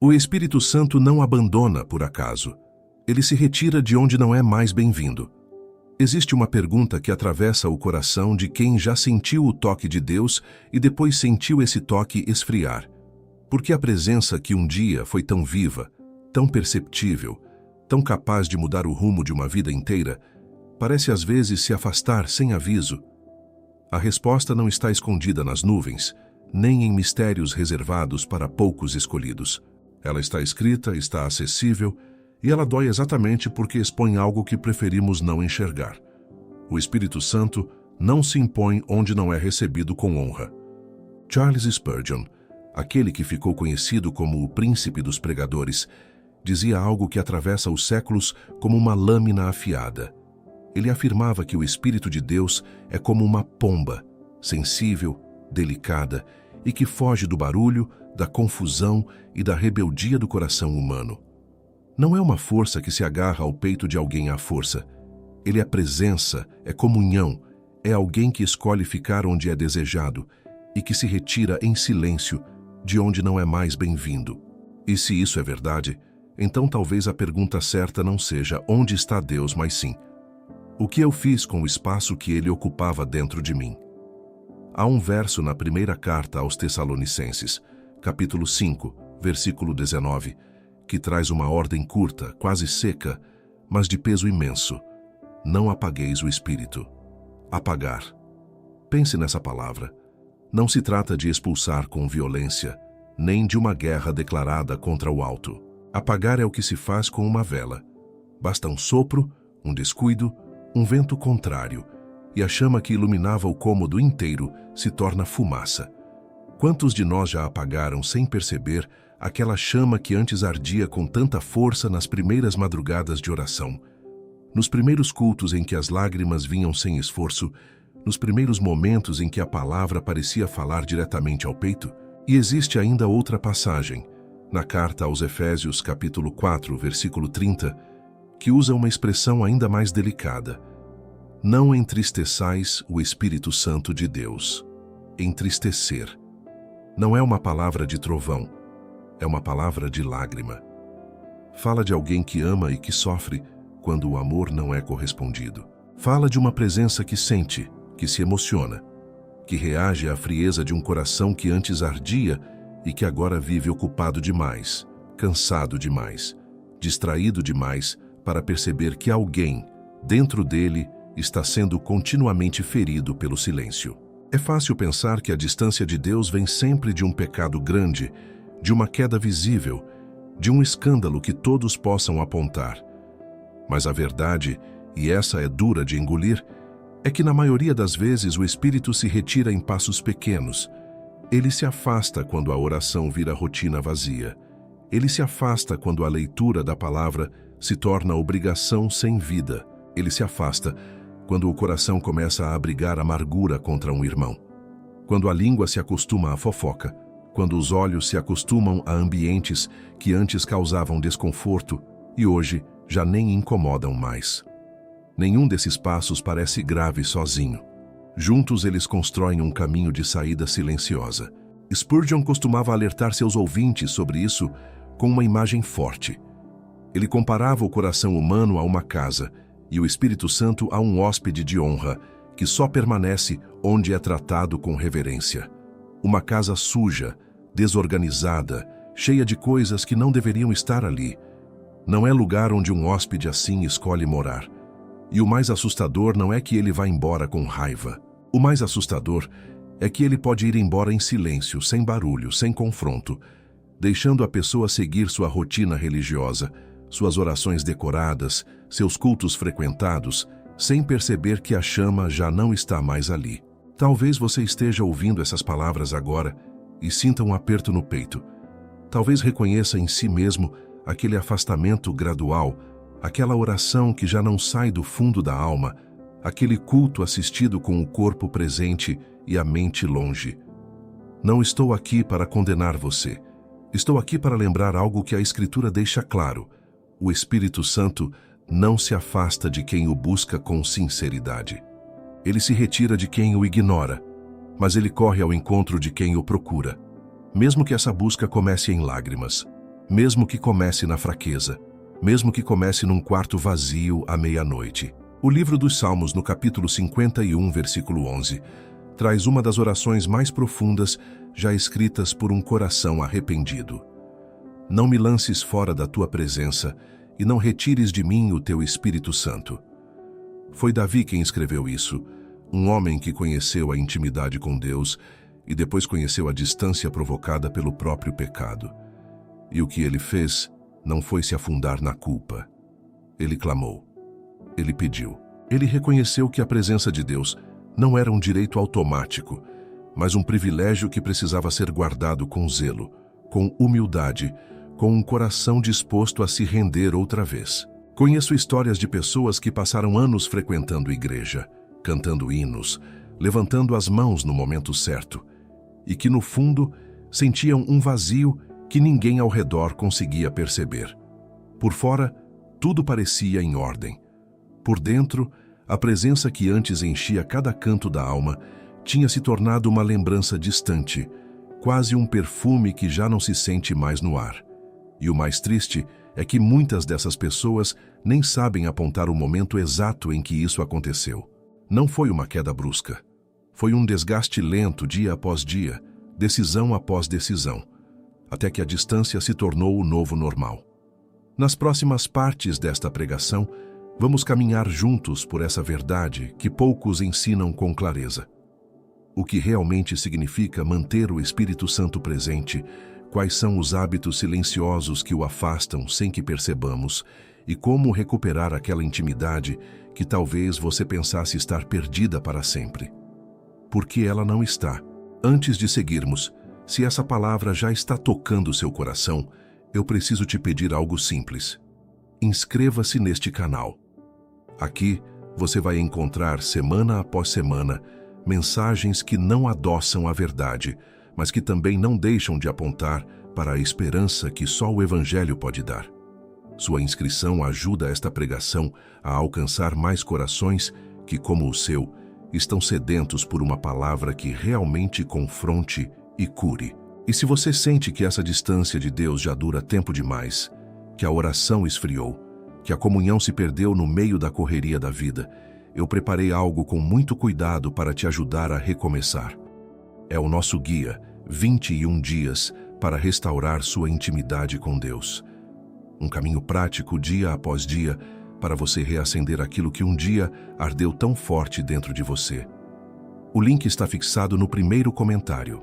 O Espírito Santo não abandona por acaso. Ele se retira de onde não é mais bem-vindo. Existe uma pergunta que atravessa o coração de quem já sentiu o toque de Deus e depois sentiu esse toque esfriar. Por que a presença que um dia foi tão viva, tão perceptível, tão capaz de mudar o rumo de uma vida inteira, parece às vezes se afastar sem aviso? A resposta não está escondida nas nuvens, nem em mistérios reservados para poucos escolhidos. Ela está escrita, está acessível, e ela dói exatamente porque expõe algo que preferimos não enxergar. O Espírito Santo não se impõe onde não é recebido com honra. Charles Spurgeon, aquele que ficou conhecido como o príncipe dos pregadores, dizia algo que atravessa os séculos como uma lâmina afiada. Ele afirmava que o Espírito de Deus é como uma pomba, sensível, delicada e que foge do barulho, da confusão e da rebeldia do coração humano. Não é uma força que se agarra ao peito de alguém à força. Ele é presença, é comunhão, é alguém que escolhe ficar onde é desejado e que se retira em silêncio de onde não é mais bem-vindo. E se isso é verdade, então talvez a pergunta certa não seja onde está Deus, mas sim, o que eu fiz com o espaço que ele ocupava dentro de mim? Há um verso na primeira carta aos Tessalonicenses, capítulo 5, versículo 19, que traz uma ordem curta, quase seca, mas de peso imenso. Não apagueis o Espírito. Apagar. Pense nessa palavra. Não se trata de expulsar com violência, nem de uma guerra declarada contra o alto. Apagar é o que se faz com uma vela. Basta um sopro, um descuido, um vento contrário, e a chama que iluminava o cômodo inteiro se torna fumaça. Quantos de nós já apagaram sem perceber aquela chama que antes ardia com tanta força nas primeiras madrugadas de oração? Nos primeiros cultos em que as lágrimas vinham sem esforço, nos primeiros momentos em que a palavra parecia falar diretamente ao peito? E existe ainda outra passagem, na carta aos Efésios, capítulo 4, versículo 30, que usa uma expressão ainda mais delicada. Não entristeçais o Espírito Santo de Deus. Entristecer. Não é uma palavra de trovão, é uma palavra de lágrima. Fala de alguém que ama e que sofre quando o amor não é correspondido. Fala de uma presença que sente, que se emociona, que reage à frieza de um coração que antes ardia e que agora vive ocupado demais, cansado demais, distraído demais para perceber que alguém, dentro dele, está sendo continuamente ferido pelo silêncio. É fácil pensar que a distância de Deus vem sempre de um pecado grande, de uma queda visível, de um escândalo que todos possam apontar. Mas a verdade, e essa é dura de engolir, é que na maioria das vezes o Espírito se retira em passos pequenos. Ele se afasta quando a oração vira rotina vazia. Ele se afasta quando a leitura da palavra se torna obrigação sem vida. Ele se afasta quando o coração começa a abrigar amargura contra um irmão. Quando a língua se acostuma à fofoca. Quando os olhos se acostumam a ambientes que antes causavam desconforto e hoje já nem incomodam mais. Nenhum desses passos parece grave sozinho. Juntos eles constroem um caminho de saída silenciosa. Spurgeon costumava alertar seus ouvintes sobre isso com uma imagem forte. Ele comparava o coração humano a uma casa e o Espírito Santo a um hóspede de honra que só permanece onde é tratado com reverência. Uma casa suja, desorganizada, cheia de coisas que não deveriam estar ali. Não é lugar onde um hóspede assim escolhe morar. E o mais assustador não é que ele vá embora com raiva. O mais assustador é que ele pode ir embora em silêncio, sem barulho, sem confronto, deixando a pessoa seguir sua rotina religiosa, suas orações decoradas, seus cultos frequentados, sem perceber que a chama já não está mais ali. Talvez você esteja ouvindo essas palavras agora e sinta um aperto no peito. Talvez reconheça em si mesmo aquele afastamento gradual, aquela oração que já não sai do fundo da alma, aquele culto assistido com o corpo presente e a mente longe. Não estou aqui para condenar você. Estou aqui para lembrar algo que a Escritura deixa claro. O Espírito Santo não se afasta de quem o busca com sinceridade. Ele se retira de quem o ignora, mas ele corre ao encontro de quem o procura, mesmo que essa busca comece em lágrimas. mesmo que comece na fraqueza, mesmo que comece num quarto vazio à meia-noite. O livro dos Salmos, no capítulo 51, versículo 11, traz uma das orações mais profundas já escritas por um coração arrependido. Não me lances fora da tua presença e não retires de mim o teu Espírito Santo. Foi Davi quem escreveu isso, um homem que conheceu a intimidade com Deus e depois conheceu a distância provocada pelo próprio pecado. E o que ele fez não foi se afundar na culpa. Ele clamou. Ele pediu. Ele reconheceu que a presença de Deus não era um direito automático, mas um privilégio que precisava ser guardado com zelo, com humildade, com um coração disposto a se render outra vez. Conheço histórias de pessoas que passaram anos frequentando igreja, cantando hinos, levantando as mãos no momento certo, e que no fundo sentiam um vazio que ninguém ao redor conseguia perceber. Por fora, tudo parecia em ordem. Por dentro, a presença que antes enchia cada canto da alma tinha se tornado uma lembrança distante, quase um perfume que já não se sente mais no ar. E o mais triste é que muitas dessas pessoas nem sabem apontar o momento exato em que isso aconteceu. Não foi uma queda brusca. Foi um desgaste lento dia após dia, decisão após decisão, até que a distância se tornou o novo normal. Nas próximas partes desta pregação, vamos caminhar juntos por essa verdade que poucos ensinam com clareza. O que realmente significa manter o Espírito Santo presente, quais são os hábitos silenciosos que o afastam sem que percebamos e como recuperar aquela intimidade que talvez você pensasse estar perdida para sempre. Porque ela não está. Antes de seguirmos, se essa palavra já está tocando seu coração, eu preciso te pedir algo simples. Inscreva-se neste canal. Aqui você vai encontrar semana após semana mensagens que não adoçam a verdade, mas que também não deixam de apontar para a esperança que só o Evangelho pode dar. Sua inscrição ajuda esta pregação a alcançar mais corações que, como o seu, estão sedentos por uma palavra que realmente confronte e cure. E se você sente que essa distância de Deus já dura tempo demais, que a oração esfriou, que a comunhão se perdeu no meio da correria da vida, eu preparei algo com muito cuidado para te ajudar a recomeçar. É o nosso guia, 21 dias para restaurar sua intimidade com Deus. Um caminho prático dia após dia para você reacender aquilo que um dia ardeu tão forte dentro de você. O link está fixado no primeiro comentário.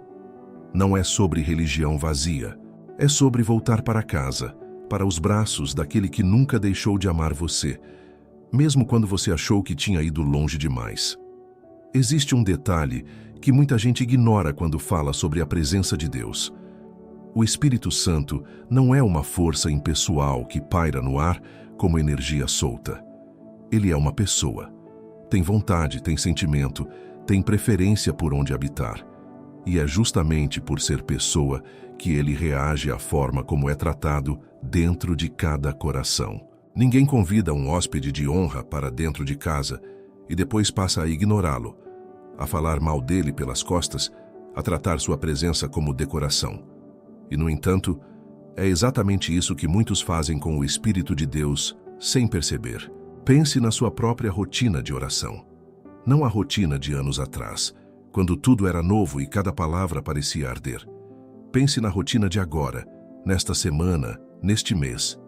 Não é sobre religião vazia, é sobre voltar para casa, para os braços daquele que nunca deixou de amar você, mesmo quando você achou que tinha ido longe demais. Existe um detalhe que muita gente ignora quando fala sobre a presença de Deus. O Espírito Santo não é uma força impessoal que paira no ar como energia solta. Ele é uma pessoa. Tem vontade, tem sentimento, tem preferência por onde habitar. E é justamente por ser pessoa que ele reage à forma como é tratado dentro de cada coração. Ninguém convida um hóspede de honra para dentro de casa e depois passa a ignorá-lo, a falar mal dele pelas costas, a tratar sua presença como decoração. E, no entanto, é exatamente isso que muitos fazem com o Espírito de Deus, sem perceber. Pense na sua própria rotina de oração. Não a rotina de anos atrás, quando tudo era novo e cada palavra parecia arder. Pense na rotina de agora, nesta semana, neste mês.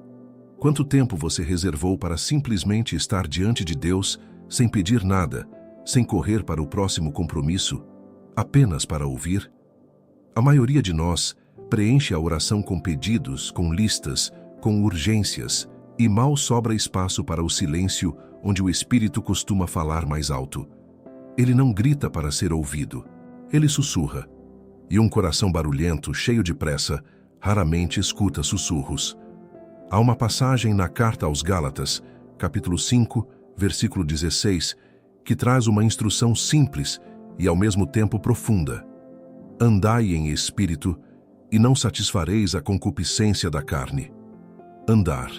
Quanto tempo você reservou para simplesmente estar diante de Deus, sem pedir nada, sem correr para o próximo compromisso, apenas para ouvir? A maioria de nós preenche a oração com pedidos, com listas, com urgências, e mal sobra espaço para o silêncio onde o Espírito costuma falar mais alto. Ele não grita para ser ouvido, ele sussurra. E um coração barulhento, cheio de pressa, raramente escuta sussurros. Há uma passagem na Carta aos Gálatas, capítulo 5, versículo 16, que traz uma instrução simples e ao mesmo tempo profunda. Andai em espírito e não satisfareis a concupiscência da carne. Andar.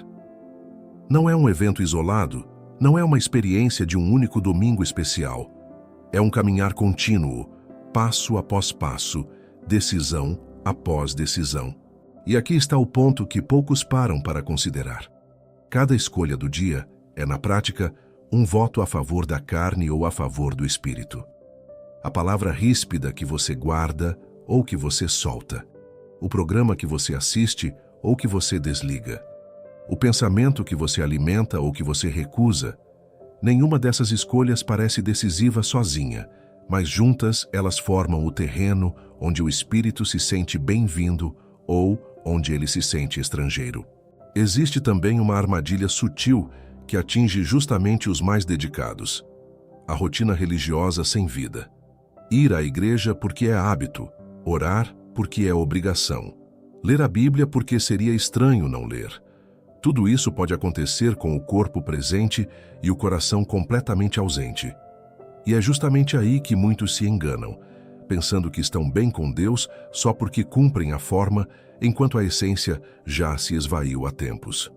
Não é um evento isolado, não é uma experiência de um único domingo especial. É um caminhar contínuo, passo após passo, decisão após decisão. E aqui está o ponto que poucos param para considerar. Cada escolha do dia é, na prática, um voto a favor da carne ou a favor do espírito. A palavra ríspida que você guarda ou que você solta. O programa que você assiste ou que você desliga. O pensamento que você alimenta ou que você recusa. Nenhuma dessas escolhas parece decisiva sozinha, mas juntas elas formam o terreno onde o espírito se sente bem-vindo ou onde ele se sente estrangeiro. Existe também uma armadilha sutil que atinge justamente os mais dedicados. A rotina religiosa sem vida. Ir à igreja porque é hábito, orar porque é obrigação, ler a Bíblia porque seria estranho não ler. Tudo isso pode acontecer com o corpo presente e o coração completamente ausente. E é justamente aí que muitos se enganam, pensando que estão bem com Deus só porque cumprem a forma, enquanto a essência já se esvaiu há tempos.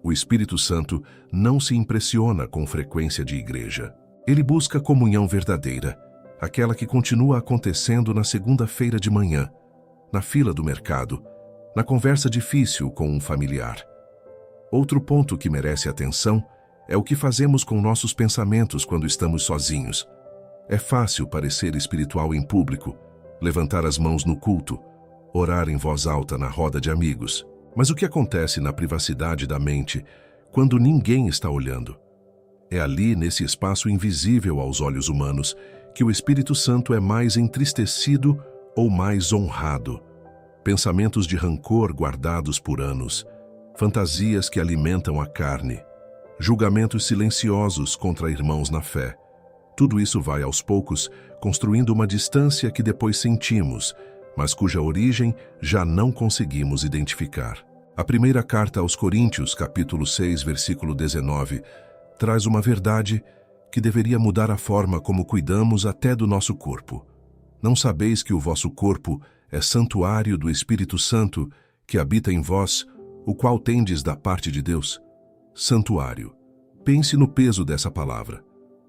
O Espírito Santo não se impressiona com frequência de igreja. Ele busca comunhão verdadeira, aquela que continua acontecendo na segunda-feira de manhã, na fila do mercado, na conversa difícil com um familiar. Outro ponto que merece atenção é o que fazemos com nossos pensamentos quando estamos sozinhos. É fácil parecer espiritual em público, levantar as mãos no culto, orar em voz alta na roda de amigos. Mas o que acontece na privacidade da mente quando ninguém está olhando? É ali, nesse espaço invisível aos olhos humanos, que o Espírito Santo é mais entristecido ou mais honrado. Pensamentos de rancor guardados por anos, fantasias que alimentam a carne, julgamentos silenciosos contra irmãos na fé. Tudo isso vai, aos poucos, construindo uma distância que depois sentimos, mas cuja origem já não conseguimos identificar. A primeira carta aos Coríntios, capítulo 6, versículo 19, traz uma verdade que deveria mudar a forma como cuidamos até do nosso corpo. Não sabeis que o vosso corpo é santuário do Espírito Santo que habita em vós, o qual tendes da parte de Deus? Santuário. Pense no peso dessa palavra.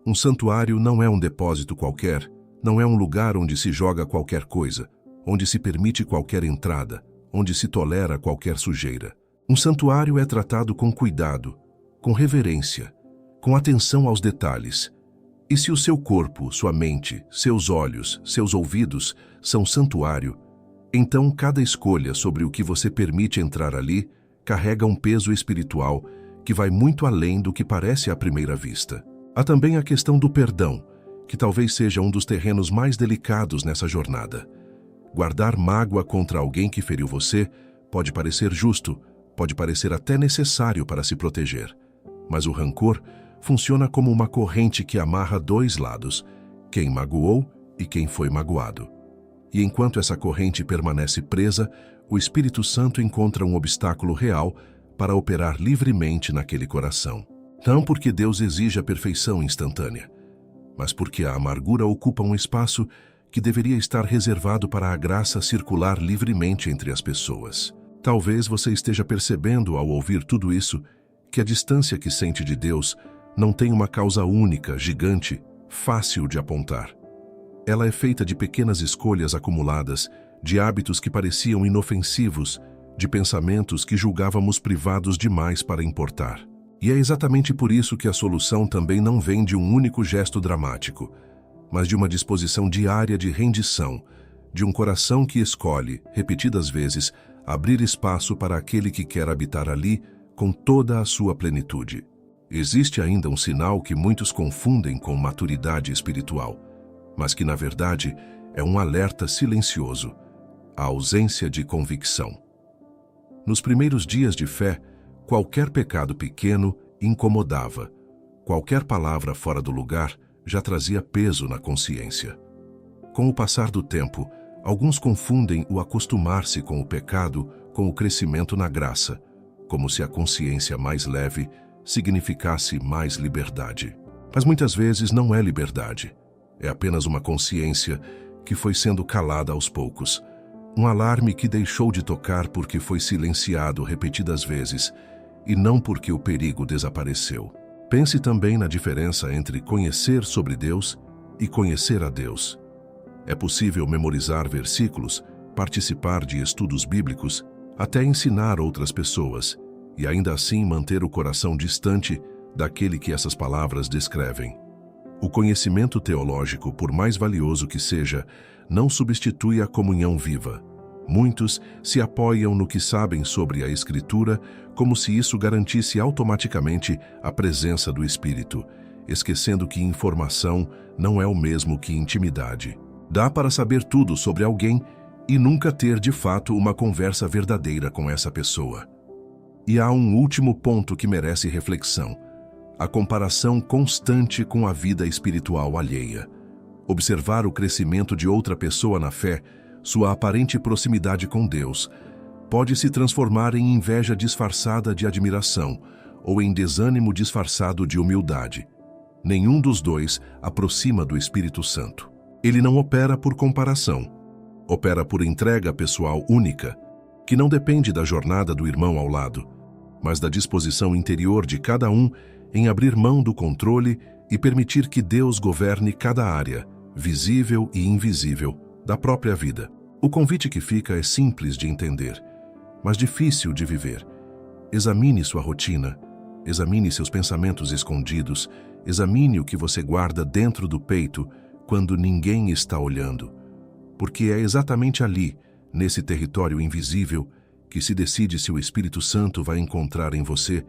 Um santuário não é um depósito qualquer, não é um lugar onde se joga qualquer coisa, onde se permite qualquer entrada, onde se tolera qualquer sujeira. Um santuário é tratado com cuidado, com reverência, com atenção aos detalhes. E se o seu corpo, sua mente, seus olhos, seus ouvidos são santuário, então cada escolha sobre o que você permite entrar ali carrega um peso espiritual que vai muito além do que parece à primeira vista. Há também a questão do perdão, que talvez seja um dos terrenos mais delicados nessa jornada. Guardar mágoa contra alguém que feriu você pode parecer justo, pode parecer até necessário para se proteger. Mas o rancor funciona como uma corrente que amarra dois lados, quem magoou e quem foi magoado. E enquanto essa corrente permanece presa, o Espírito Santo encontra um obstáculo real para operar livremente naquele coração. Não porque Deus exige a perfeição instantânea, mas porque a amargura ocupa um espaço que deveria estar reservado para a graça circular livremente entre as pessoas. Talvez você esteja percebendo, ao ouvir tudo isso, que a distância que sente de Deus não tem uma causa única, gigante, fácil de apontar. Ela é feita de pequenas escolhas acumuladas, de hábitos que pareciam inofensivos, de pensamentos que julgávamos privados demais para importar. E é exatamente por isso que a solução também não vem de um único gesto dramático, mas de uma disposição diária de rendição, de um coração que escolhe, repetidas vezes, abrir espaço para aquele que quer habitar ali com toda a sua plenitude. Existe ainda um sinal que muitos confundem com maturidade espiritual, mas que, na verdade, é um alerta silencioso, a ausência de convicção. Nos primeiros dias de fé, qualquer pecado pequeno incomodava. Qualquer palavra fora do lugar já trazia peso na consciência. Com o passar do tempo, alguns confundem o acostumar-se com o pecado com o crescimento na graça, como se a consciência mais leve significasse mais liberdade. Mas muitas vezes não é liberdade. É apenas uma consciência que foi sendo calada aos poucos. Um alarme que deixou de tocar porque foi silenciado repetidas vezes e não porque o perigo desapareceu. Pense também na diferença entre conhecer sobre Deus e conhecer a Deus. É possível memorizar versículos, participar de estudos bíblicos, até ensinar outras pessoas, e ainda assim manter o coração distante daquele que essas palavras descrevem. O conhecimento teológico, por mais valioso que seja, não substitui a comunhão viva. Muitos se apoiam no que sabem sobre a Escritura como se isso garantisse automaticamente a presença do Espírito, esquecendo que informação não é o mesmo que intimidade. Dá para saber tudo sobre alguém e nunca ter de fato uma conversa verdadeira com essa pessoa. E há um último ponto que merece reflexão: a comparação constante com a vida espiritual alheia. Observar o crescimento de outra pessoa na fé, sua aparente proximidade com Deus, pode se transformar em inveja disfarçada de admiração ou em desânimo disfarçado de humildade. Nenhum dos dois aproxima do Espírito Santo. Ele não opera por comparação. Opera por entrega pessoal única, que não depende da jornada do irmão ao lado, mas da disposição interior de cada um em abrir mão do controle e permitir que Deus governe cada área, visível e invisível, da própria vida. O convite que fica é simples de entender, mas difícil de viver. Examine sua rotina, examine seus pensamentos escondidos, examine o que você guarda dentro do peito quando ninguém está olhando. Porque é exatamente ali, nesse território invisível, que se decide se o Espírito Santo vai encontrar em você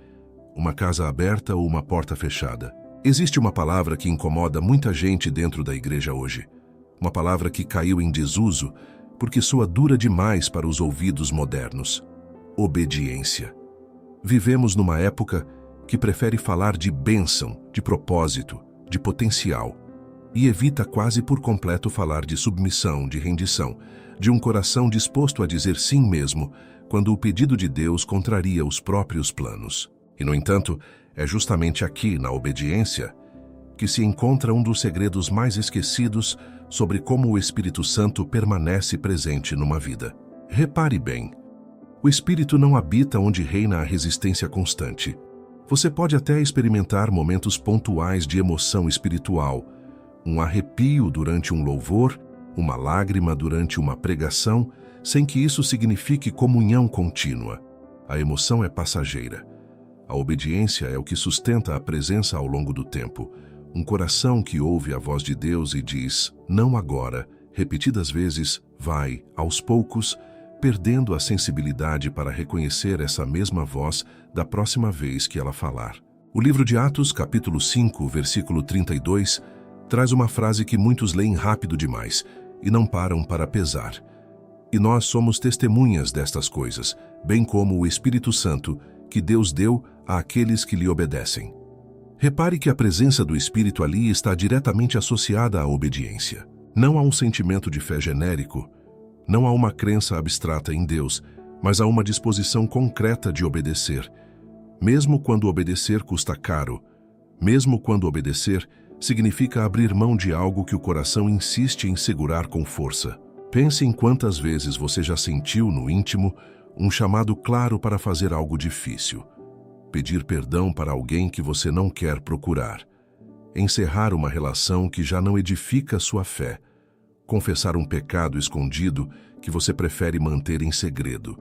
uma casa aberta ou uma porta fechada. Existe uma palavra que incomoda muita gente dentro da igreja hoje. Uma palavra que caiu em desuso porque soa dura demais para os ouvidos modernos: obediência. Vivemos numa época que prefere falar de bênção, de propósito, de potencial, e evita quase por completo falar de submissão, de rendição, de um coração disposto a dizer sim mesmo, quando o pedido de Deus contraria os próprios planos. E, no entanto, é justamente aqui, na obediência, que se encontra um dos segredos mais esquecidos sobre como o Espírito Santo permanece presente numa vida. Repare bem, o Espírito não habita onde reina a resistência constante. Você pode até experimentar momentos pontuais de emoção espiritual, um arrepio durante um louvor, uma lágrima durante uma pregação, sem que isso signifique comunhão contínua. A emoção é passageira. A obediência é o que sustenta a presença ao longo do tempo. Um coração que ouve a voz de Deus e diz, não agora, repetidas vezes, vai, aos poucos, perdendo a sensibilidade para reconhecer essa mesma voz da próxima vez que ela falar. O livro de Atos, capítulo 5, versículo 32, traz uma frase que muitos leem rápido demais e não param para pesar. E nós somos testemunhas destas coisas, bem como o Espírito Santo, que Deus deu àqueles que lhe obedecem. Repare que a presença do Espírito ali está diretamente associada à obediência. Não há um sentimento de fé genérico, não há uma crença abstrata em Deus, mas há uma disposição concreta de obedecer. Mesmo quando obedecer custa caro, mesmo quando obedecer significa abrir mão de algo que o coração insiste em segurar com força. Pense em quantas vezes você já sentiu no íntimo um chamado claro para fazer algo difícil. Pedir perdão para alguém que você não quer procurar. Encerrar uma relação que já não edifica sua fé. Confessar um pecado escondido que você prefere manter em segredo.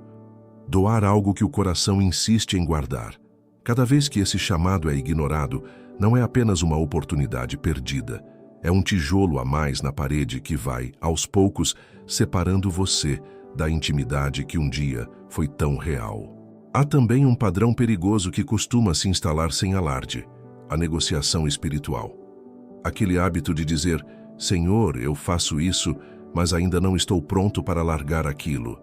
Doar algo que o coração insiste em guardar. Cada vez que esse chamado é ignorado, não é apenas uma oportunidade perdida. É um tijolo a mais na parede que vai, aos poucos, separando você da intimidade que um dia foi tão real. Há também um padrão perigoso que costuma se instalar sem alarde: a negociação espiritual. Aquele hábito de dizer, Senhor, eu faço isso, mas ainda não estou pronto para largar aquilo.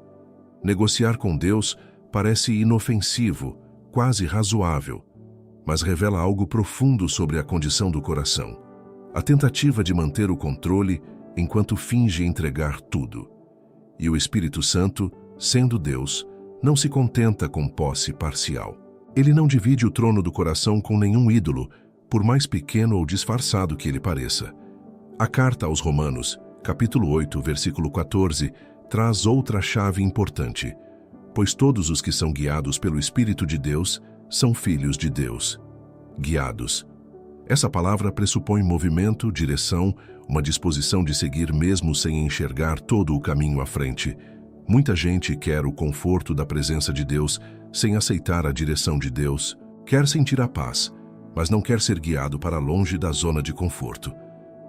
Negociar com Deus parece inofensivo, quase razoável, mas revela algo profundo sobre a condição do coração. A tentativa de manter o controle enquanto finge entregar tudo. E o Espírito Santo, sendo Deus, não se contenta com posse parcial. Ele não divide o trono do coração com nenhum ídolo, por mais pequeno ou disfarçado que ele pareça. A carta aos Romanos, capítulo 8, versículo 14, traz outra chave importante. Pois todos os que são guiados pelo Espírito de Deus são filhos de Deus. Guiados. Essa palavra pressupõe movimento, direção, uma disposição de seguir mesmo sem enxergar todo o caminho à frente. Muita gente quer o conforto da presença de Deus sem aceitar a direção de Deus, quer sentir a paz, mas não quer ser guiado para longe da zona de conforto.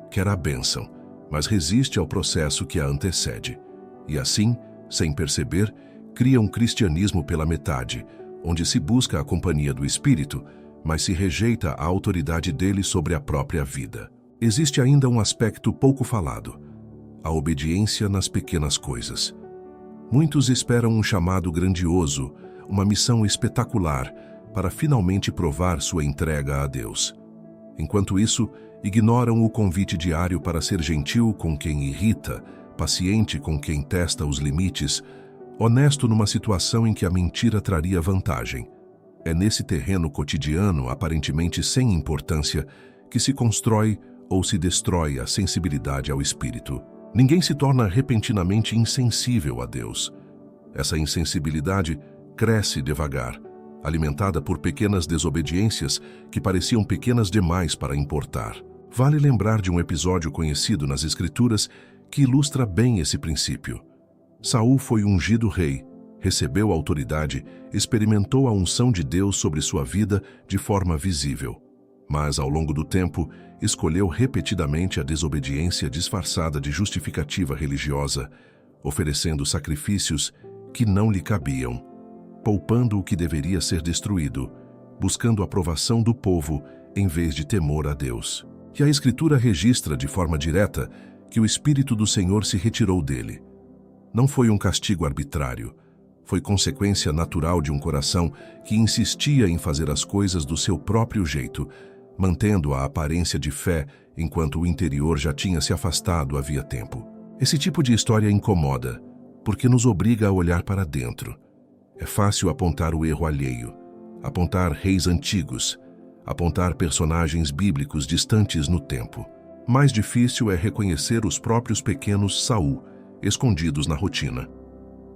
Quer a bênção, mas resiste ao processo que a antecede. E assim, sem perceber, cria um cristianismo pela metade, onde se busca a companhia do Espírito, mas se rejeita a autoridade dele sobre a própria vida. Existe ainda um aspecto pouco falado: a obediência nas pequenas coisas. Muitos esperam um chamado grandioso, uma missão espetacular, para finalmente provar sua entrega a Deus. Enquanto isso, ignoram o convite diário para ser gentil com quem irrita, paciente com quem testa os limites, honesto numa situação em que a mentira traria vantagem. É nesse terreno cotidiano, aparentemente sem importância, que se constrói ou se destrói a sensibilidade ao Espírito. Ninguém se torna repentinamente insensível a Deus. Essa insensibilidade cresce devagar, alimentada por pequenas desobediências que pareciam pequenas demais para importar. Vale lembrar de um episódio conhecido nas Escrituras que ilustra bem esse princípio. Saul foi ungido rei, recebeu autoridade, experimentou a unção de Deus sobre sua vida de forma visível. Mas, ao longo do tempo, escolheu repetidamente a desobediência disfarçada de justificativa religiosa, oferecendo sacrifícios que não lhe cabiam, poupando o que deveria ser destruído, buscando a aprovação do povo em vez de temor a Deus. E a Escritura registra de forma direta que o Espírito do Senhor se retirou dele. Não foi um castigo arbitrário, foi consequência natural de um coração que insistia em fazer as coisas do seu próprio jeito, mantendo a aparência de fé enquanto o interior já tinha se afastado havia tempo. Esse tipo de história incomoda, porque nos obriga a olhar para dentro. É fácil apontar o erro alheio, apontar reis antigos, apontar personagens bíblicos distantes no tempo. Mais difícil é reconhecer os próprios pequenos Saul, escondidos na rotina.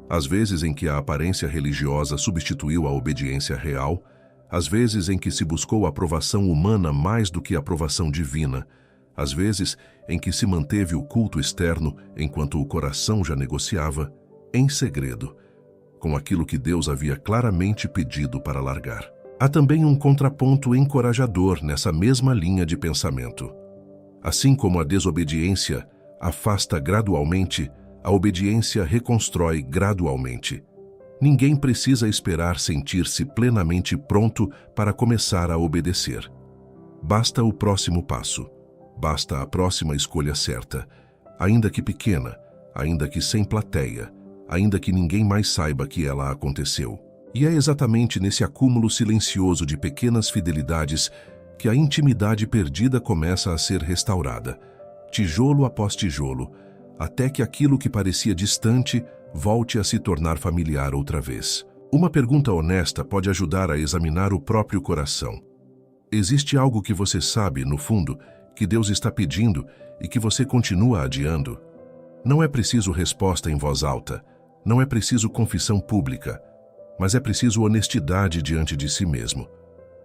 Às vezes em que a aparência religiosa substituiu a obediência real, às vezes em que se buscou a aprovação humana mais do que a aprovação divina, às vezes em que se manteve o culto externo enquanto o coração já negociava, em segredo, com aquilo que Deus havia claramente pedido para largar. Há também um contraponto encorajador nessa mesma linha de pensamento. Assim como a desobediência afasta gradualmente, a obediência reconstrói gradualmente. Ninguém precisa esperar sentir-se plenamente pronto para começar a obedecer. Basta o próximo passo. Basta a próxima escolha certa, ainda que pequena, ainda que sem plateia, ainda que ninguém mais saiba que ela aconteceu. E é exatamente nesse acúmulo silencioso de pequenas fidelidades que a intimidade perdida começa a ser restaurada, tijolo após tijolo, até que aquilo que parecia distante volte a se tornar familiar outra vez. Uma pergunta honesta pode ajudar a examinar o próprio coração. Existe algo que você sabe, no fundo, que Deus está pedindo e que você continua adiando? Não é preciso resposta em voz alta, não é preciso confissão pública, mas é preciso honestidade diante de si mesmo.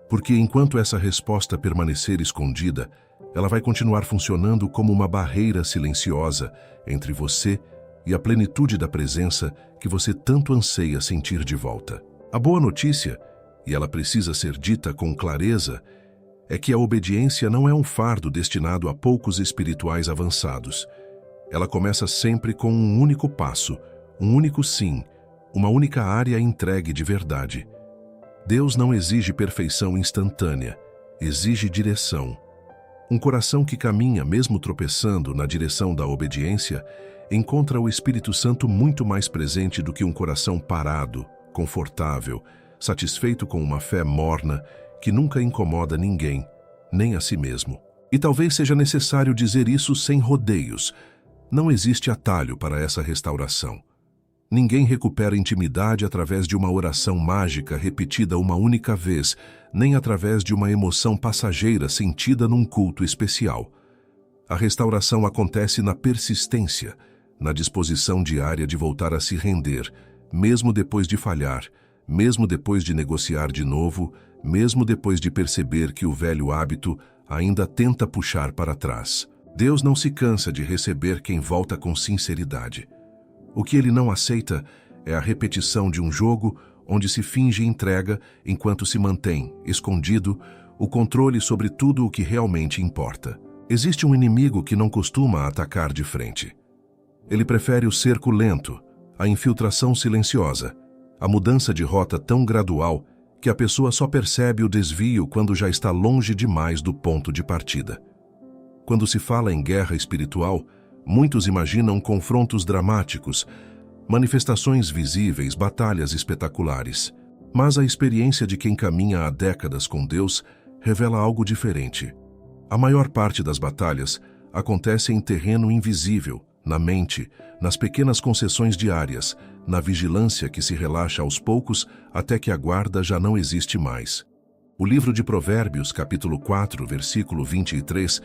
Porque enquanto essa resposta permanecer escondida, ela vai continuar funcionando como uma barreira silenciosa entre você e a plenitude da presença que você tanto anseia sentir de volta. A boa notícia, e ela precisa ser dita com clareza, é que a obediência não é um fardo destinado a poucos espirituais avançados. Ela começa sempre com um único passo, um único sim, uma única área entregue de verdade. Deus não exige perfeição instantânea, exige direção. Um coração que caminha, mesmo tropeçando, na direção da obediência, encontra o Espírito Santo muito mais presente do que um coração parado, confortável, satisfeito com uma fé morna que nunca incomoda ninguém, nem a si mesmo. E talvez seja necessário dizer isso sem rodeios. Não existe atalho para essa restauração. Ninguém recupera intimidade através de uma oração mágica repetida uma única vez, nem através de uma emoção passageira sentida num culto especial. A restauração acontece na persistência, na disposição diária de voltar a se render, mesmo depois de falhar, mesmo depois de negociar de novo, mesmo depois de perceber que o velho hábito ainda tenta puxar para trás. Deus não se cansa de receber quem volta com sinceridade. O que ele não aceita é a repetição de um jogo onde se finge entrega enquanto se mantém, escondido, o controle sobre tudo o que realmente importa. Existe um inimigo que não costuma atacar de frente. Ele prefere o cerco lento, a infiltração silenciosa, a mudança de rota tão gradual que a pessoa só percebe o desvio quando já está longe demais do ponto de partida. Quando se fala em guerra espiritual, muitos imaginam confrontos dramáticos, manifestações visíveis, batalhas espetaculares. Mas a experiência de quem caminha há décadas com Deus revela algo diferente. A maior parte das batalhas acontece em terreno invisível, na mente, nas pequenas concessões diárias, na vigilância que se relaxa aos poucos até que a guarda já não existe mais. O livro de Provérbios, capítulo 4, versículo 23,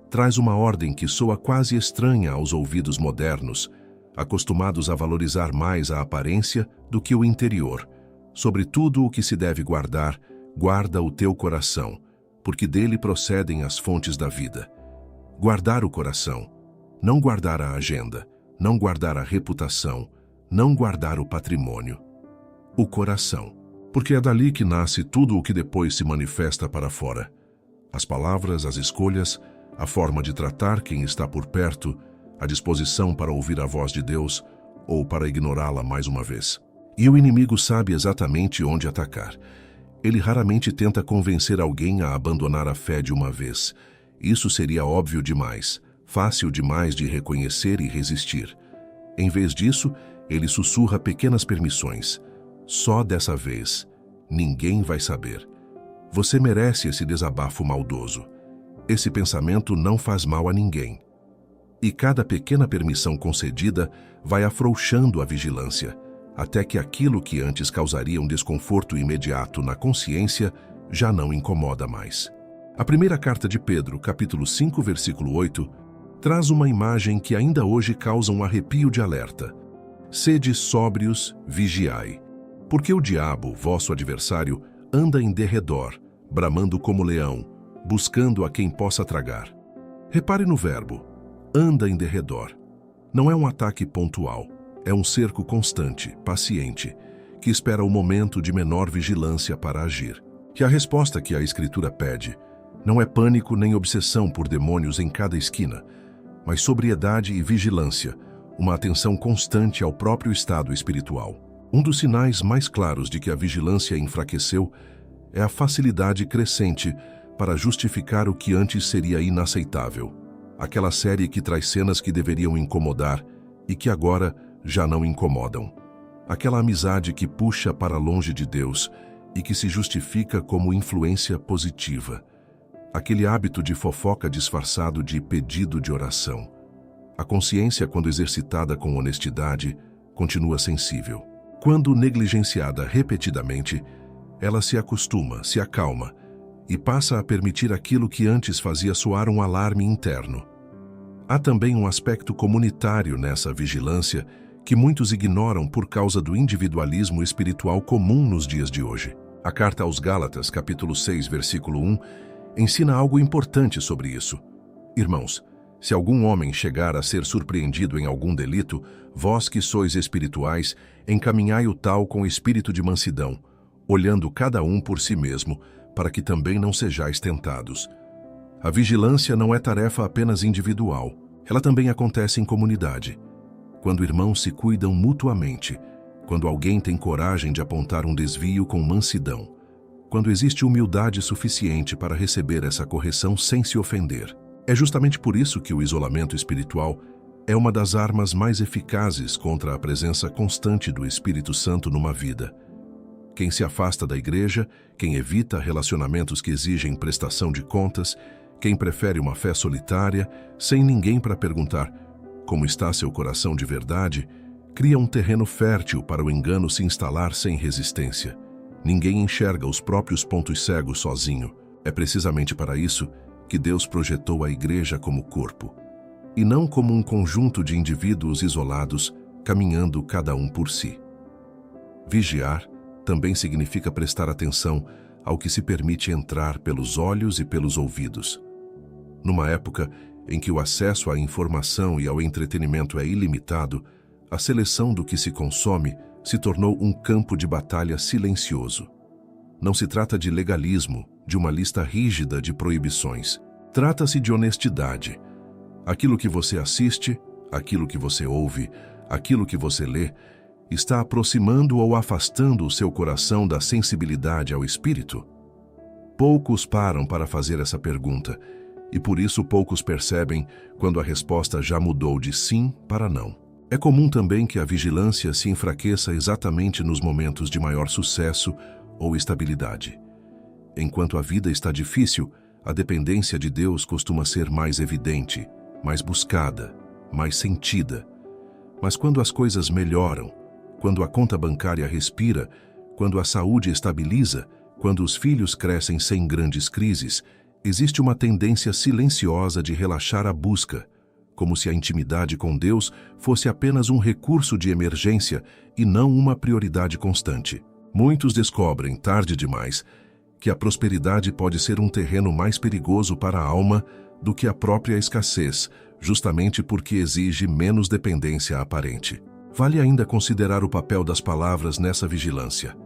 traz uma ordem que soa quase estranha aos ouvidos modernos, acostumados a valorizar mais a aparência do que o interior. Sobre tudo o que se deve guardar, guarda o teu coração, porque dele procedem as fontes da vida. Guardar o coração, não guardar a agenda, não guardar a reputação, não guardar o patrimônio. O coração, porque é dali que nasce tudo o que depois se manifesta para fora. As palavras, as escolhas, a forma de tratar quem está por perto, a disposição para ouvir a voz de Deus ou para ignorá-la mais uma vez. E o inimigo sabe exatamente onde atacar. Ele raramente tenta convencer alguém a abandonar a fé de uma vez. Isso seria óbvio demais, fácil demais de reconhecer e resistir. Em vez disso, ele sussurra pequenas permissões. Só dessa vez. Ninguém vai saber. Você merece esse desabafo maldoso. Esse pensamento não faz mal a ninguém. E cada pequena permissão concedida vai afrouxando a vigilância, até que aquilo que antes causaria um desconforto imediato na consciência já não incomoda mais. A primeira carta de Pedro, capítulo 5, versículo 8, traz uma imagem que ainda hoje causa um arrepio de alerta. Sede sóbrios, vigiai, porque o diabo, vosso adversário, anda em derredor, bramando como leão, buscando a quem possa tragar. Repare no verbo, anda em derredor. Não é um ataque pontual, é um cerco constante, paciente, que espera o momento de menor vigilância para agir. Que a resposta que a Escritura pede não é pânico nem obsessão por demônios em cada esquina, mas sobriedade e vigilância, uma atenção constante ao próprio estado espiritual. Um dos sinais mais claros de que a vigilância enfraqueceu é a facilidade crescente para justificar o que antes seria inaceitável. Aquela série que traz cenas que deveriam incomodar e que agora já não incomodam. Aquela amizade que puxa para longe de Deus e que se justifica como influência positiva. Aquele hábito de fofoca disfarçado de pedido de oração. A consciência, quando exercitada com honestidade, continua sensível. Quando negligenciada repetidamente, ela se acostuma, se acalma e passa a permitir aquilo que antes fazia soar um alarme interno. Há também um aspecto comunitário nessa vigilância que muitos ignoram por causa do individualismo espiritual comum nos dias de hoje. A carta aos Gálatas, capítulo 6, versículo 1, ensina algo importante sobre isso. Irmãos, se algum homem chegar a ser surpreendido em algum delito, vós que sois espirituais, encaminhai o tal com espírito de mansidão, olhando cada um por si mesmo, para que também não sejais tentados. A vigilância não é tarefa apenas individual, ela também acontece em comunidade. Quando irmãos se cuidam mutuamente, quando alguém tem coragem de apontar um desvio com mansidão, quando existe humildade suficiente para receber essa correção sem se ofender. É justamente por isso que o isolamento espiritual é uma das armas mais eficazes contra a presença constante do Espírito Santo numa vida. Quem se afasta da igreja, quem evita relacionamentos que exigem prestação de contas, quem prefere uma fé solitária, sem ninguém para perguntar como está seu coração de verdade, cria um terreno fértil para o engano se instalar sem resistência. Ninguém enxerga os próprios pontos cegos sozinho. É precisamente para isso que Deus projetou a igreja como corpo, e não como um conjunto de indivíduos isolados, caminhando cada um por si. Vigiar também significa prestar atenção ao que se permite entrar pelos olhos e pelos ouvidos. Numa época em que o acesso à informação e ao entretenimento é ilimitado, a seleção do que se consome se tornou um campo de batalha silencioso. Não se trata de legalismo, de uma lista rígida de proibições. Trata-se de honestidade. Aquilo que você assiste, aquilo que você ouve, aquilo que você lê, está aproximando ou afastando o seu coração da sensibilidade ao espírito? Poucos param para fazer essa pergunta, e por isso poucos percebem quando a resposta já mudou de sim para não. É comum também que a vigilância se enfraqueça exatamente nos momentos de maior sucesso ou estabilidade. Enquanto a vida está difícil, a dependência de Deus costuma ser mais evidente, mais buscada, mais sentida. Mas quando as coisas melhoram, quando a conta bancária respira, quando a saúde estabiliza, quando os filhos crescem sem grandes crises, existe uma tendência silenciosa de relaxar a busca, como se a intimidade com Deus fosse apenas um recurso de emergência e não uma prioridade constante. Muitos descobrem, tarde demais, que a prosperidade pode ser um terreno mais perigoso para a alma do que a própria escassez, justamente porque exige menos dependência aparente. Vale ainda considerar o papel das palavras nessa vigilância.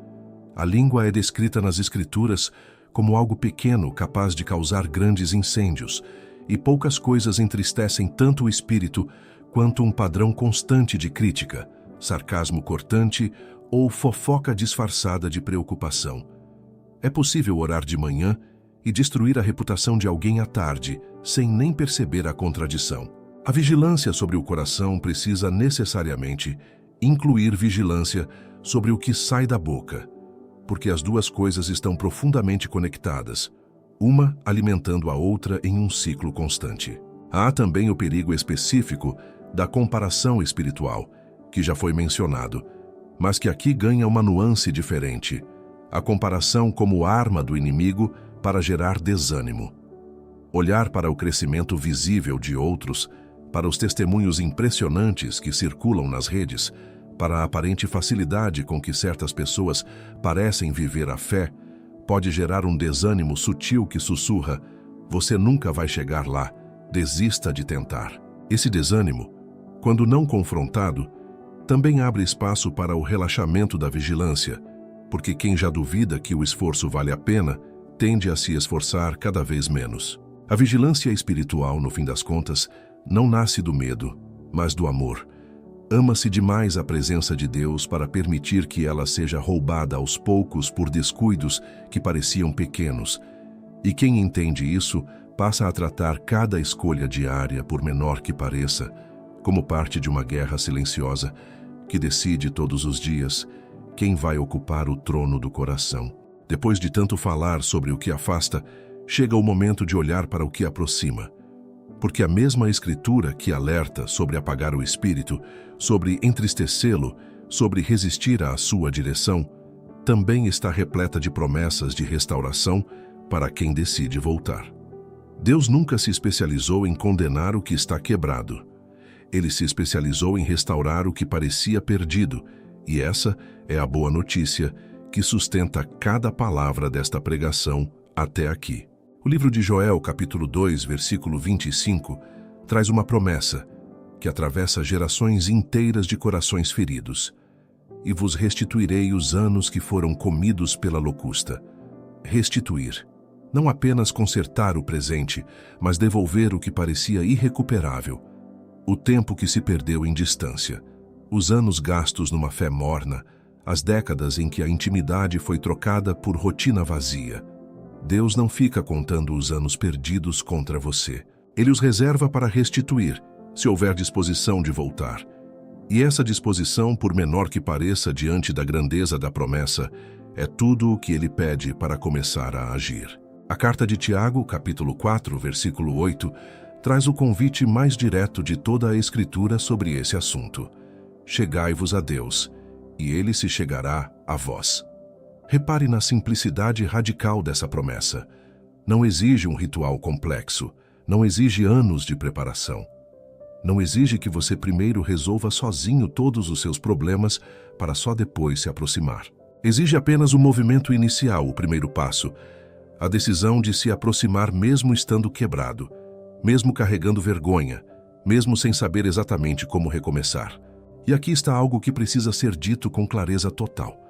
A língua é descrita nas Escrituras como algo pequeno capaz de causar grandes incêndios, e poucas coisas entristecem tanto o espírito quanto um padrão constante de crítica, sarcasmo cortante ou fofoca disfarçada de preocupação. É possível orar de manhã e destruir a reputação de alguém à tarde, sem nem perceber a contradição. A vigilância sobre o coração precisa necessariamente incluir vigilância sobre o que sai da boca, porque as duas coisas estão profundamente conectadas, uma alimentando a outra em um ciclo constante. Há também o perigo específico da comparação espiritual, que já foi mencionado, mas que aqui ganha uma nuance diferente. A comparação como arma do inimigo para gerar desânimo. Olhar para o crescimento visível de outros, para os testemunhos impressionantes que circulam nas redes, para a aparente facilidade com que certas pessoas parecem viver a fé, pode gerar um desânimo sutil que sussurra: você nunca vai chegar lá, desista de tentar. Esse desânimo, quando não confrontado, também abre espaço para o relaxamento da vigilância, porque quem já duvida que o esforço vale a pena, tende a se esforçar cada vez menos. A vigilância espiritual, no fim das contas, não nasce do medo, mas do amor. Ama-se demais a presença de Deus para permitir que ela seja roubada aos poucos por descuidos que pareciam pequenos. E quem entende isso passa a tratar cada escolha diária, por menor que pareça, como parte de uma guerra silenciosa que decide todos os dias quem vai ocupar o trono do coração. Depois de tanto falar sobre o que afasta, chega o momento de olhar para o que aproxima. Porque a mesma Escritura que alerta sobre apagar o espírito, sobre entristecê-lo, sobre resistir à sua direção, também está repleta de promessas de restauração para quem decide voltar. Deus nunca se especializou em condenar o que está quebrado. Ele se especializou em restaurar o que parecia perdido, e essa é a boa notícia que sustenta cada palavra desta pregação até aqui. O livro de Joel, capítulo 2, versículo 25, traz uma promessa que atravessa gerações inteiras de corações feridos. E vos restituirei os anos que foram comidos pela locusta. Restituir. Não apenas consertar o presente, mas devolver o que parecia irrecuperável. O tempo que se perdeu em distância. Os anos gastos numa fé morna. As décadas em que a intimidade foi trocada por rotina vazia. Deus não fica contando os anos perdidos contra você. Ele os reserva para restituir, se houver disposição de voltar. E essa disposição, por menor que pareça diante da grandeza da promessa, é tudo o que ele pede para começar a agir. A carta de Tiago, capítulo 4, versículo 8, traz o convite mais direto de toda a Escritura sobre esse assunto. Chegai-vos a Deus, e ele se chegará a vós. Repare na simplicidade radical dessa promessa. Não exige um ritual complexo, não exige anos de preparação. Não exige que você primeiro resolva sozinho todos os seus problemas para só depois se aproximar. Exige apenas o movimento inicial, o primeiro passo, a decisão de se aproximar mesmo estando quebrado, mesmo carregando vergonha, mesmo sem saber exatamente como recomeçar. E aqui está algo que precisa ser dito com clareza total.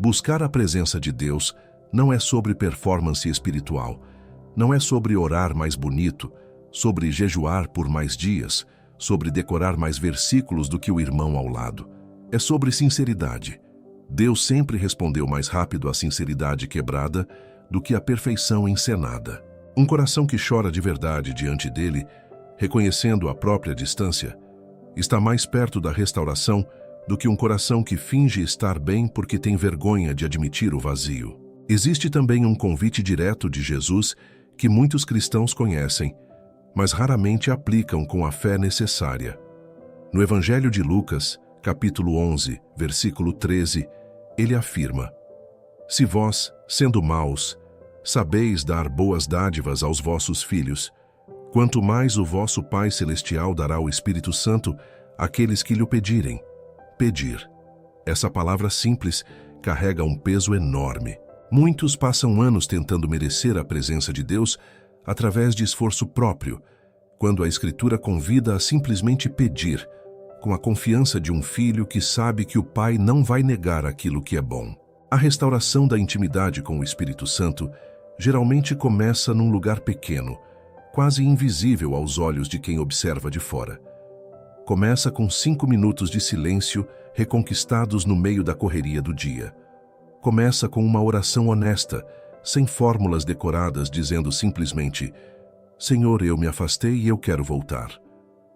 Buscar a presença de Deus não é sobre performance espiritual, não é sobre orar mais bonito, sobre jejuar por mais dias, sobre decorar mais versículos do que o irmão ao lado. É sobre sinceridade. Deus sempre respondeu mais rápido à sinceridade quebrada do que à perfeição encenada. Um coração que chora de verdade diante dele, reconhecendo a própria distância, está mais perto da restauração do que um coração que finge estar bem porque tem vergonha de admitir o vazio. Existe também um convite direto de Jesus que muitos cristãos conhecem, mas raramente aplicam com a fé necessária. No Evangelho de Lucas, capítulo 11, versículo 13, ele afirma: Se vós, sendo maus, sabeis dar boas dádivas aos vossos filhos, quanto mais o vosso Pai Celestial dará o Espírito Santo àqueles que lhe pedirem. Pedir. Essa palavra simples carrega um peso enorme. Muitos passam anos tentando merecer a presença de Deus através de esforço próprio, quando a Escritura convida a simplesmente pedir, com a confiança de um filho que sabe que o Pai não vai negar aquilo que é bom. A restauração da intimidade com o Espírito Santo geralmente começa num lugar pequeno, quase invisível aos olhos de quem observa de fora. Começa com 5 minutos de silêncio reconquistados no meio da correria do dia. Começa com uma oração honesta, sem fórmulas decoradas, dizendo simplesmente: Senhor, eu me afastei e eu quero voltar.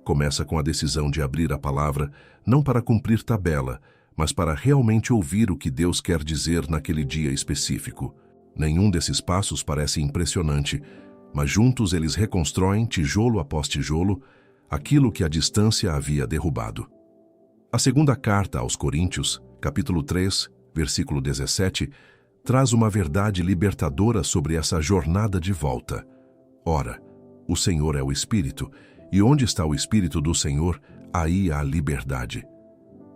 Começa com a decisão de abrir a palavra, não para cumprir tabela, mas para realmente ouvir o que Deus quer dizer naquele dia específico. Nenhum desses passos parece impressionante, mas juntos eles reconstroem, tijolo após tijolo, aquilo que a distância havia derrubado. A segunda carta aos Coríntios, capítulo 3, versículo 17, traz uma verdade libertadora sobre essa jornada de volta. Ora, o Senhor é o Espírito, e onde está o Espírito do Senhor, aí há liberdade.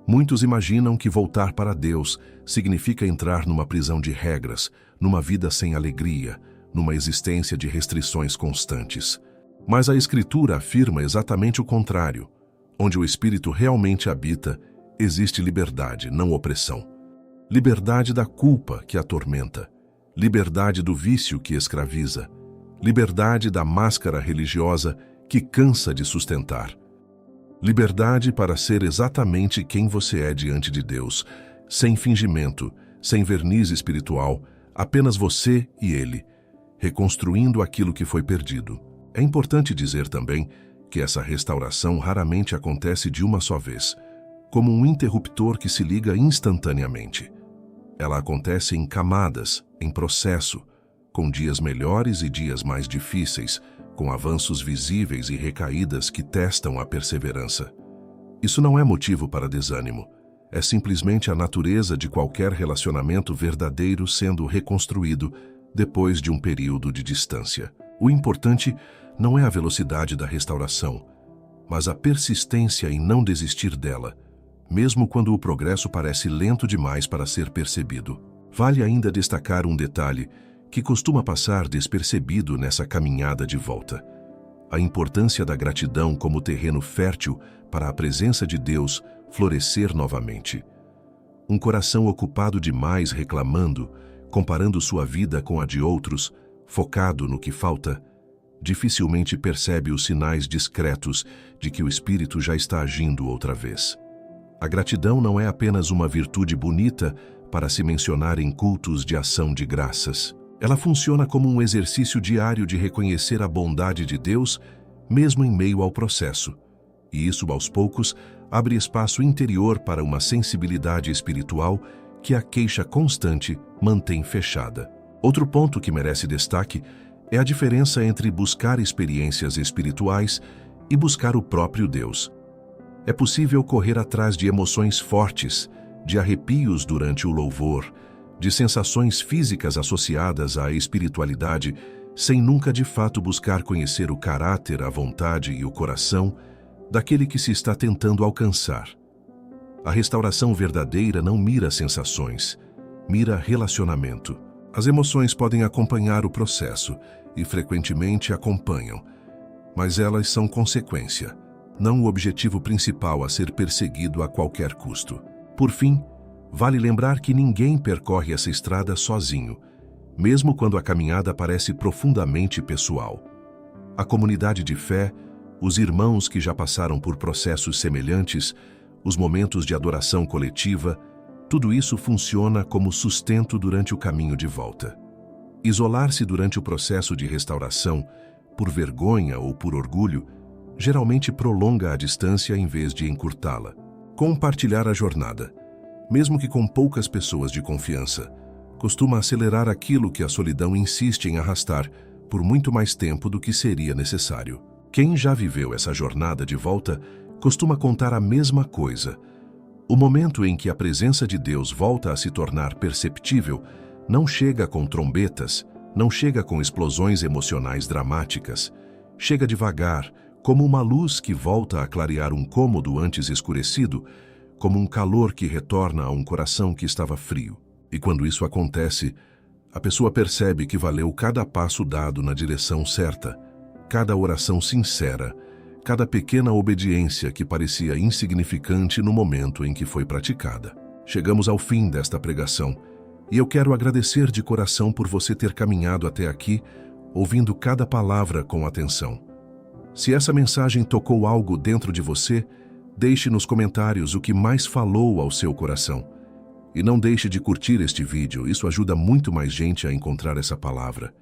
Muitos imaginam que voltar para Deus significa entrar numa prisão de regras, numa vida sem alegria, numa existência de restrições constantes. Mas a Escritura afirma exatamente o contrário. Onde o Espírito realmente habita, existe liberdade, não opressão. Liberdade da culpa que atormenta, liberdade do vício que escraviza, liberdade da máscara religiosa que cansa de sustentar. Liberdade para ser exatamente quem você é diante de Deus, sem fingimento, sem verniz espiritual, apenas você e Ele, reconstruindo aquilo que foi perdido. É importante dizer também que essa restauração raramente acontece de uma só vez, como um interruptor que se liga instantaneamente. Ela acontece em camadas, em processo, com dias melhores e dias mais difíceis, com avanços visíveis e recaídas que testam a perseverança. Isso não é motivo para desânimo. É simplesmente a natureza de qualquer relacionamento verdadeiro sendo reconstruído depois de um período de distância. O importante não é a velocidade da restauração, mas a persistência em não desistir dela, mesmo quando o progresso parece lento demais para ser percebido. Vale ainda destacar um detalhe que costuma passar despercebido nessa caminhada de volta: a importância da gratidão como terreno fértil para a presença de Deus florescer novamente. Um coração ocupado demais reclamando, comparando sua vida com a de outros, focado no que falta, dificilmente percebe os sinais discretos de que o Espírito já está agindo outra vez. A gratidão não é apenas uma virtude bonita para se mencionar em cultos de ação de graças. Ela funciona como um exercício diário de reconhecer a bondade de Deus, mesmo em meio ao processo. E isso, aos poucos, abre espaço interior para uma sensibilidade espiritual que a queixa constante mantém fechada. Outro ponto que merece destaque é a diferença entre buscar experiências espirituais e buscar o próprio Deus. É possível correr atrás de emoções fortes, de arrepios durante o louvor, de sensações físicas associadas à espiritualidade, sem nunca de fato buscar conhecer o caráter, a vontade e o coração daquele que se está tentando alcançar. A restauração verdadeira não mira sensações, mira relacionamento. As emoções podem acompanhar o processo, e frequentemente acompanham, mas elas são consequência, não o objetivo principal a ser perseguido a qualquer custo. Por fim, vale lembrar que ninguém percorre essa estrada sozinho, mesmo quando a caminhada parece profundamente pessoal. A comunidade de fé, os irmãos que já passaram por processos semelhantes, os momentos de adoração coletiva, tudo isso funciona como sustento durante o caminho de volta. Isolar-se durante o processo de restauração, por vergonha ou por orgulho, geralmente prolonga a distância em vez de encurtá-la. Compartilhar a jornada, mesmo que com poucas pessoas de confiança, costuma acelerar aquilo que a solidão insiste em arrastar por muito mais tempo do que seria necessário. Quem já viveu essa jornada de volta costuma contar a mesma coisa. O momento em que a presença de Deus volta a se tornar perceptível não chega com trombetas, não chega com explosões emocionais dramáticas. Chega devagar, como uma luz que volta a clarear um cômodo antes escurecido, como um calor que retorna a um coração que estava frio. E quando isso acontece, a pessoa percebe que valeu cada passo dado na direção certa, cada oração sincera, cada pequena obediência que parecia insignificante no momento em que foi praticada. Chegamos ao fim desta pregação, e eu quero agradecer de coração por você ter caminhado até aqui, ouvindo cada palavra com atenção. Se essa mensagem tocou algo dentro de você, deixe nos comentários o que mais falou ao seu coração. E não deixe de curtir este vídeo, isso ajuda muito mais gente a encontrar essa palavra.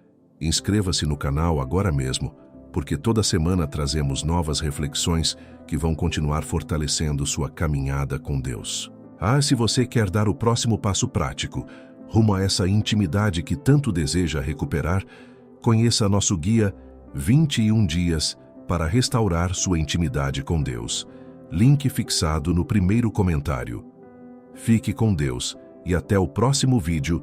Inscreva-se no canal agora mesmo, porque toda semana trazemos novas reflexões que vão continuar fortalecendo sua caminhada com Deus. Se você quer dar o próximo passo prático, rumo a essa intimidade que tanto deseja recuperar, conheça nosso guia 21 dias para restaurar sua intimidade com Deus. Link fixado no primeiro comentário. Fique com Deus e até o próximo vídeo